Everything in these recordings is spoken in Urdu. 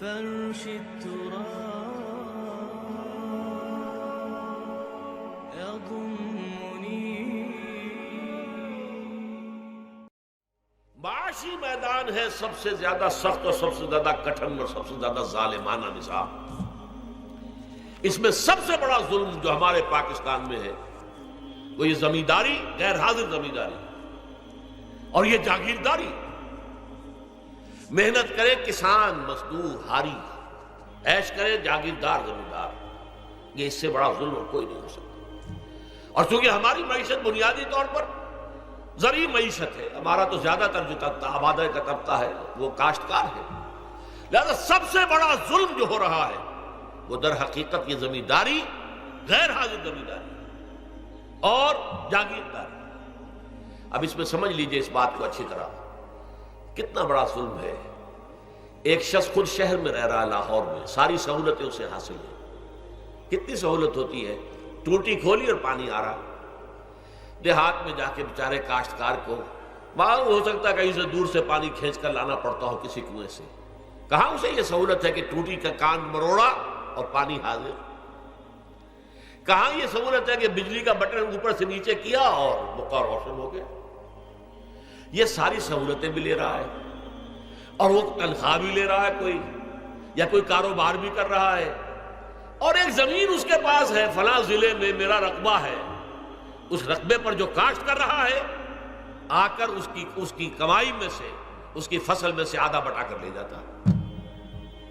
فرش التراب يضمني. معاشی میدان ہے سب سے زیادہ سخت اور سب سے زیادہ کٹھن اور سب سے زیادہ ظالمانہ نظام. اس میں سب سے بڑا ظلم جو ہمارے پاکستان میں ہے وہ یہ زمینداری، غیر حاضر زمینداری اور یہ جاگیرداری. محنت کرے کسان مزدور ہاری، عیش کرے جاگیردار زمیندار. یہ اس سے بڑا ظلم اور کوئی نہیں ہو سکتا. اور چونکہ ہماری معیشت بنیادی طور پر زرعی معیشت ہے، ہمارا تو زیادہ تر جو آبادی کا طبقہ ہے وہ کاشتکار ہے، لہذا سب سے بڑا ظلم جو ہو رہا ہے وہ در حقیقت یہ زمینداری، غیر حاضر زمینداری اور جاگیرداری. اب اس میں سمجھ لیجئے اس بات کو اچھی طرح، کتنا بڑا ظلم ہے. ایک شخص خود شہر میں رہ رہا ہے، لاہور میں، ساری سہولتیں اسے حاصل ہیں. کتنی سہولت ہوتی ہے، ٹوٹی کھولی اور پانی آ رہا. دیہات میں جا کے بیچارے کاشتکار کو وہاں ہو سکتا ہے کہیں سے دور سے پانی کھینچ کر لانا پڑتا ہو کسی کنویں سے. کہاں اسے یہ سہولت ہے کہ ٹوٹی کا کان مروڑا اور پانی حاضر. کہاں یہ سہولت ہے کہ بجلی کا بٹن اوپر سے نیچے کیا اور بقا روشن ہو گیا. یہ ساری سہولتیں بھی لے رہا ہے اور وہ تنخواہ بھی لے رہا ہے کوئی، یا کوئی کاروبار بھی کر رہا ہے، اور ایک زمین اس کے پاس ہے، فلاں ضلع میں میرا رقبہ ہے. اس رقبے پر جو کاشت کر رہا ہے آ کر اس کی کمائی میں سے، اس کی فصل میں سے آدھا بٹا کر لے جاتا.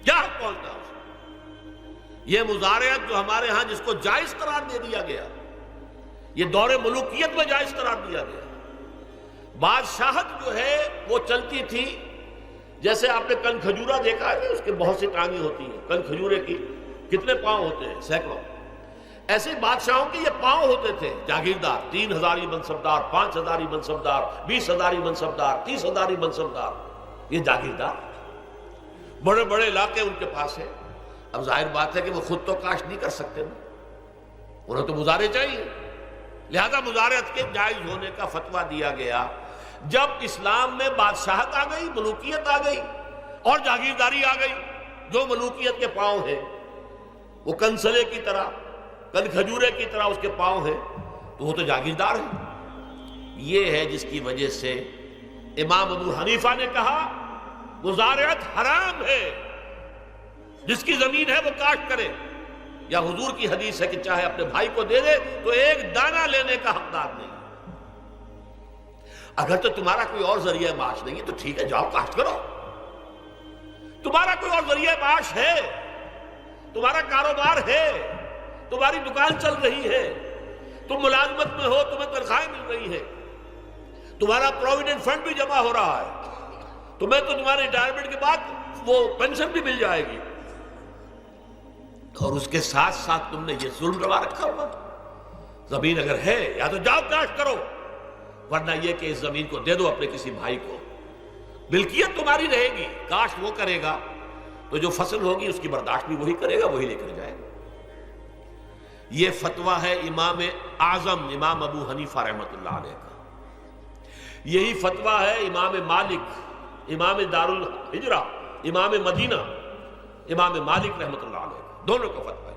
کیا حق پہنچتا ہے اسے؟ یہ مزارعت جو ہمارے ہاں جس کو جائز قرار دے دیا گیا، یہ دور ملوکیت میں جائز قرار دیا گیا. بادشاہت جو ہے وہ چلتی تھی جیسے آپ نے کن کھجورا دیکھا ہے، اس کے بہت سی ٹانگیں ہوتی ہیں. کن کھجورے کی کتنے پاؤں ہوتے ہیں؟ سینکڑوں. ایسے بادشاہوں کے یہ پاؤں ہوتے تھے. جاگیردار 3000 منصبدار، 5000 منصبدار، 20,000 منصبدار، 30,000 منصبدار، یہ جاگیردار. بڑے بڑے علاقے ان کے پاس ہیں. اب ظاہر بات ہے کہ وہ خود تو کاشت نہیں کر سکتے نا، انہیں تو مزارع چاہیے. لہذا مزارعت کے جائز ہونے کا فتویٰ دیا گیا. جب اسلام میں بادشاہت آ گئی، ملوکیت آ گئی اور جاگیرداری آ گئی، جو ملوکیت کے پاؤں ہیں وہ کنسلے کی طرح، کن کھجورے کی طرح اس کے پاؤں ہیں، تو وہ تو جاگیردار ہے. یہ ہے جس کی وجہ سے امام ابو حنیفہ نے کہا مزارعت حرام ہے. جس کی زمین ہے وہ کاشت کرے. یا حضور کی حدیث ہے کہ چاہے اپنے بھائی کو دے دے تو ایک دانہ لینے کا حقدار نہیں. اگر تو تمہارا کوئی اور ذریعہ معاش نہیں ہے تو ٹھیک ہے، جاؤ کاشت کرو. تمہارا کوئی اور ذریعہ معاش ہے، تمہارا کاروبار ہے، تمہاری دکان چل رہی ہے، تم ملازمت میں ہو، تمہیں تنخواہیں مل رہی ہے، تمہارا پروویڈنٹ فنڈ بھی جمع ہو رہا ہے، تمہیں تو تمہارے ریٹائرمنٹ کے بعد وہ پینشن بھی مل جائے گی، اور اس کے ساتھ ساتھ تم نے یہ ظلم روا رکھا ہوا. زمین اگر ہے یا تو جاؤ کاشت کرو، ورنہ یہ کہ اس زمین کو دے دو اپنے کسی بھائی کو. ملکیت تمہاری رہے گی، کاشت وہ کرے گا تو جو فصل ہوگی اس کی برداشت بھی وہی کرے گا، وہی لے کر جائے گا. یہ فتویٰ ہے امام اعظم امام ابو حنیفہ رحمۃ اللہ علیہ کا. یہی فتویٰ ہے امام مالک، امام دار الحجرہ، امام مدینہ، امام مالک رحمۃ اللہ علیہ کا. دونوں کا فتویٰ.